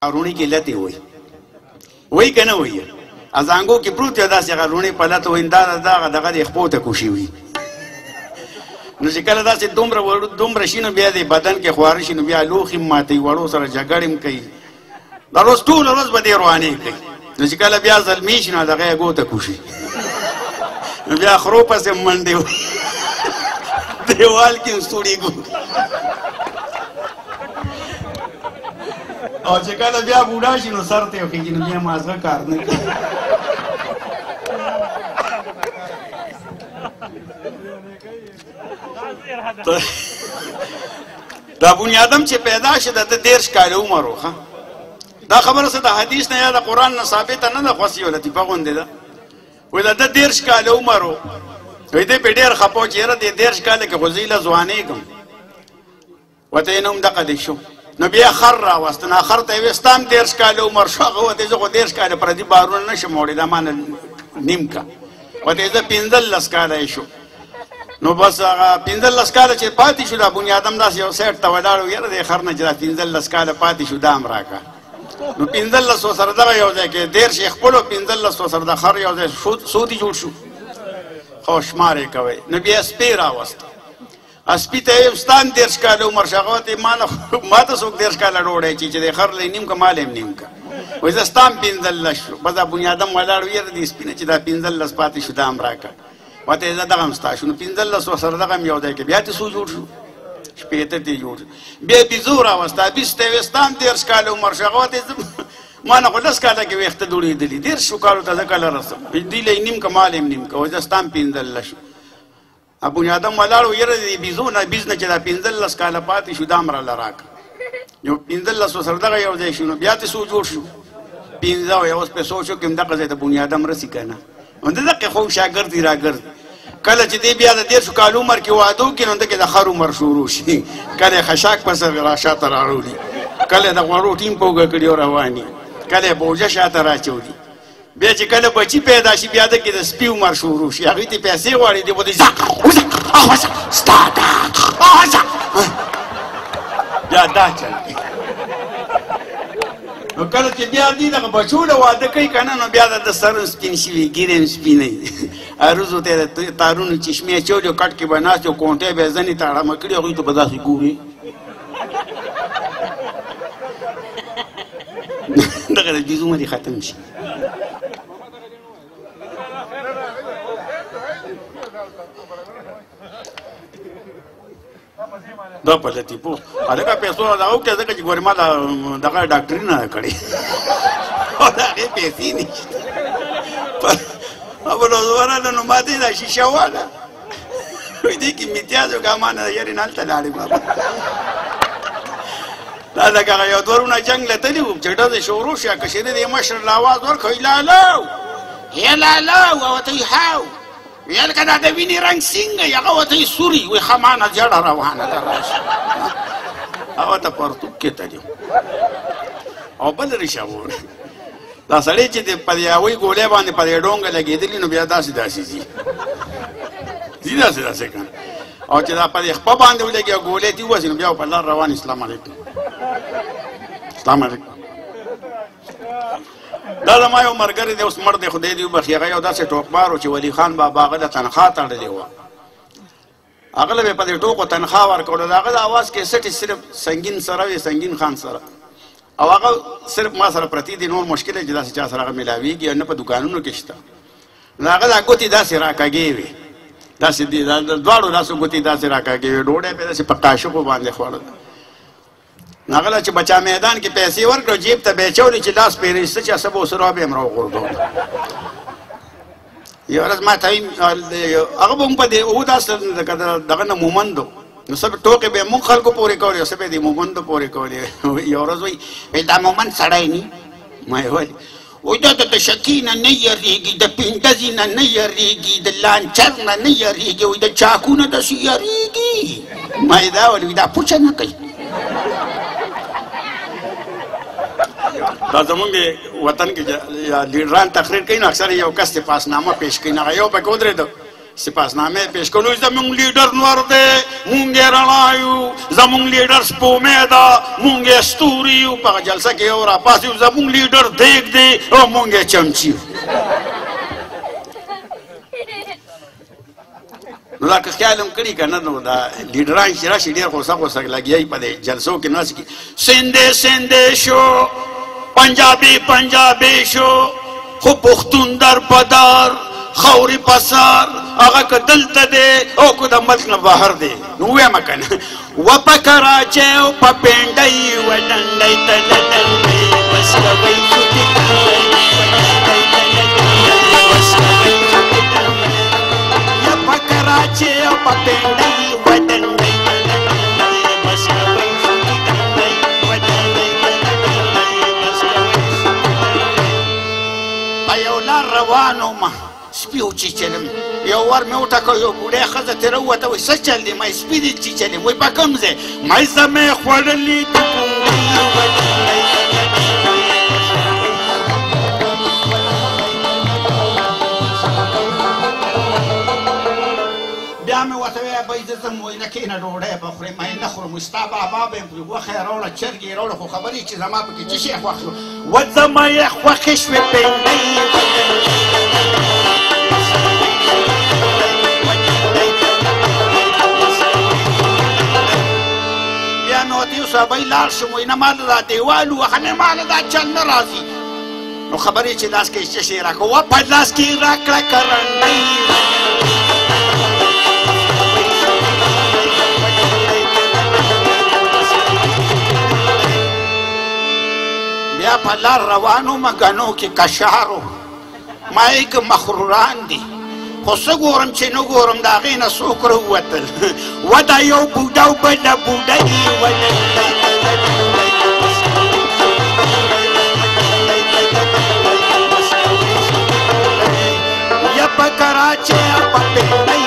روڼي کې لته وای کنه وای ازانګو کې پروت دی داسې هغه روڼي په لته وای دا دغه د خپو ته کوشي وي نو چې کله داسې دومره شي نو بیا د بدن کې خواره شي نو بیا لوښي ماتوي وړو سره جګړې هم کوي دا روز ټوله ورځ به دې روانې کوي نو چې کله بیا زلمي شي نو دغه یې ګو ته کوشي نو بیا خرو پسې منډې وي دیوال کې ستوري ګوري او چې کله بیا بوډا شي نو سر ته یې وخېږي نو بیا مازغه کار نه کوي دا بني آدم چې پیدا شي د 13 کاله عمر و دا خبره څه د حدیث نه یا د قرآن نه ثابته نه ده خو یوه لطیفه غوندې ده وایي د 13 کاله عمر و وایي دی پې ډېر خفه و چې یاره د 13 کاله کې خو زه له ځوانېږم ورته یې نوم دغه دی شو نو بیا خر راوست نو خر ته یې ویل ستا هم 13 کاله عمر شو هغه ورته زه خو 13 کاله پردي بارونه نشم وړی دا ما نه نیم کا ورته زه 15 کاله شو نو بس هغه 15 کاله چې پاتې شو دا بني آدم داسې یو سیټ ته ولاړ و یاره د خر نه چې دا 15 کاله پاتې شو دا هم راکړه نو 1500 سره دغه یو ځای کې 13 خپلو 1500 سره د خر یو ځای سودي جوړ شو خو شمار یې کوئ نو بیا سپی راوست سپي ته یې ستا هم 13 کاله عمر شو هغه ورته ما ته څوک 13 کاله ډوډۍ چې د خر لی نیم که ما لی هم نیم که وایي زه ستا هم 15 شو بس دا بني آدم ولاړ و یاره دې سپي نه چې دا 15 پاتې شو دا هم راکړه ورته یې زه دغه هم ستا شو نو 1500 سره دغه هم یو ځای کې بیا ته څو جوړ شو شپېته ته جوړ شو بیا بیزو راوسته بیس ته یې ویل ستا هم 13 کاله عمر شو هغه ورته یې ما نه خو 10 کاله کې ویښته دوړېدلي 13 کالو ته زه کله رسم دوی له یې نیم که ما له یې نیم که وایي زه ستا هم 15 شو بني آدم ولاړ و یاره د بیزو نه بیز نه چې دا 15 کاله پاتې شو دا هم راله راکړه یو 1500 سره دغه یو ځای شو نو بیا ته څو جوړ شو 15 او اوس په سوچو کې هم دغه ځای د بني آدم رسي که نه نو دغه خو شاګرد یې راګرد کله چې دی بیا د 13 کالو عمر کې واده وکړي نو دغه د خر عمر شروع شي کله خشاک پسې راشاته راوړي کله د غوړو ټیم په اوږه کړي او رواني کله بوجه شاته راچولي بیا چې کله بچي پیدا شي بیا دغه د سپي عمر شروع شي هغوی ته پیسې غواړي دی به دی بیا دا چل نو کله چې بیا دی دغه بچو له واده کوي که نه نو بیا د سر هم سپین شوي ږیرې هم سپینې عروضو ته یې د تارونو چشمې اچولې او کټ کې به ناست او کونټۍ به یې ځنې ته اړمه کړي هغوی ته به داسې ګوري دغه د بیزو مدې ختم شي دا په لطیفو هلکه پیسو دغه وکړه ځکه چې ګورې ما دغه ډاکټري نه ده کړې او د هغې پیسې نشته بلوزوره نو ما ته دا شیشه واله وایي دې کې امتیاز وکړه ما نه یارې نه هلته لاړې بابا دا لکه هغه یو دورونه جنګ له تلي وو چې ډزې شروع شي که شري دې مشر له اواز ورکړ لالو یا لالو او ته یې هاو ویل که دا د وینې رنګ څنګه یې هغه ورته یې سوري وایي ښه ما نه جړه روانه ده راشه هغه ته پرتوب کې تلي او بل ریشه وره دا سړی چې په دې هوایي ګولۍ باندې په دې ډونګه لګېدلي نو بیا داسې داسې ځي داسې که او چې دا په دې خپه باندې ولګي او ګولۍ ته ووځي نو بیا په لار روان اسلام علیکم اسلام علیکم دا زما یو ملګری دی اوس مړ دی خدای دې وبخي هغه یو داسې ټوکبار و چې ولی خان بابا هغه له تنخوا تړلې وه هغه له به په دې ټوکو تنخوا ورکوله د هغه د اواز کیسټ صرف سنګین سره وي سنګین خان سره او هغه صرف ما سره پرتی دی نور مشکل دی چې داسې چا سره هغه میلاویږي او نه په دوکانونو کې شته نو هغه دا ګوتې داسې راکاږې وې داسې دواړو لاسو ګوتې داسې راکاږې وې ډوډۍ به داسې په قاشقو باندې خوړل نو هغه له چې بچا میدان کې پیسې ورکړو جیب ته به یې اچولې چې لاس پرې ایسته چې سبا اوس را به یې هم راوغورځول یوه ورځ ما ته هغه به هم په دې او داسې دغه نه مومند و نو سب ټوکې به یې مونږ خلکو پورې کولې او څه به یې د مومندو پورې کولې یوه ورځ وایي دا مومند سړی نی ما یې ولې وایي دا د شکي نه نه یېرېږي د پنډزې نه نه یېرېږي د لانچر نه نه یېرېږي وایي د چاقو نه داسې یېرېږي ما یې دا ولې دا پوچه نه کوي دا زمونږ وطن کې لیډران تقریر کوي نو اکثر یو کس ته پاسنامه پیش کوي نو هغه یو پکې ودرېده سپاسنامه پیش کړو زمونږ لیډر نور دی مونږ یې رڼا یو زمونږ لیډر سپومې ده مونږ یې ستوري یو په هغه جلسه کې یو راپاس یو زمونږ لیډر دیګ دی او مونږ یې چمچي یو نو دا که خیال هم کړي که نه نو دا لیډران چې راشي ډېر غوسه غوسه لګیایي په دې جلسو کې ناست کي سندې سندې شو پنجابي پنجابي شو خو پښتون در بدار خوري پسار هغه که دلته دی او که د ملک نه بهر دی نو ووایم که نه و په کراچۍ او په پینډۍ و ډنډۍ ته د ډنډۍ بس کوئ فوټې کوئ بس کوئ فوټې کوئ یا په کراچۍ او په پینډۍ و ډنډۍ ته د ډنډۍ بس کوئ فوټې کوئ و ډنډۍ ته د ډنډۍ بس کوئ په یو لار روان ومه سپي وچیچلم یو ور مې وټاکه یو بوډۍ ښځه ترې ووته وایي څه چل دی مای سپي دې چیچلې وایي په کوم ځای مای زمې خوړلي د بیا مې ورته وویل بهی زه ځم وایي نه کښېنه ډوډۍ به خورې مای نه خورم وایي ستا بابا به یم غوښه یې راوړه چرګ یې راوړه خو خبرې چې زما پکې څه شی خوښ شو و زما یې خوښې شوې پینډۍ صاحبی لار شم وایي نه ماله دا دیوال ووهه نه ماله دا چل نه راځي نو خبرې چې لاس کې څه شی راکړه و په لاس کې یې راکړه کرنډۍ بیا په لار روان ومه ګنو کې کشارو ما یې که مخروران دي خو څه ګورم چې نه ګورم د هغې نه څوک راووتل و دا یو بوډا او بله بوډۍ یا په کراچۍ او په پینډۍ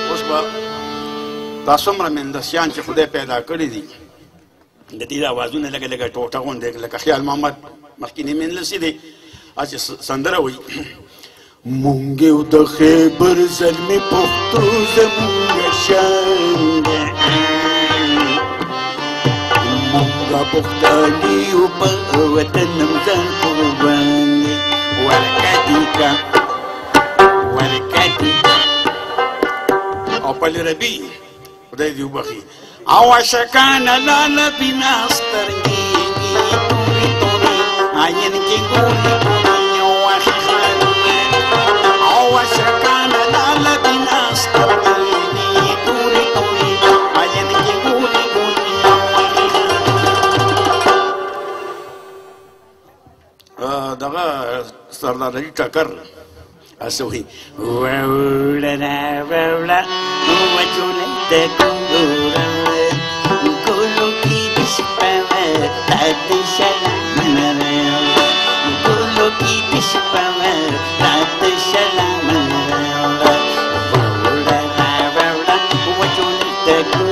اوس به دا څومره مندسیان چې خدای پیدا کړي دي د دې اوازونه لږه لږه ټوټه غوندې لکه خیال محمد مخکینی مینلسي دی چې سندره وایي مونږ یو د خیبر زلمې پښتو زمونږ شان دی مونږ پښتانه یو په وطن هم ځان قربان دی ورکتیکا ورکتیکا او پل ربي خدای دې وبخي او عشقان لاله بنا سترګېږي تورې تورې عین کې ګولې ګولې واخې خالونه او عشقان لاله بنا سترګېږي تورې تورې عین کې ګولې ګولې واخې خالونه دغه سردار علي ټکر هسه وایي ووړه ووړه وچولې د ګورم Thank you.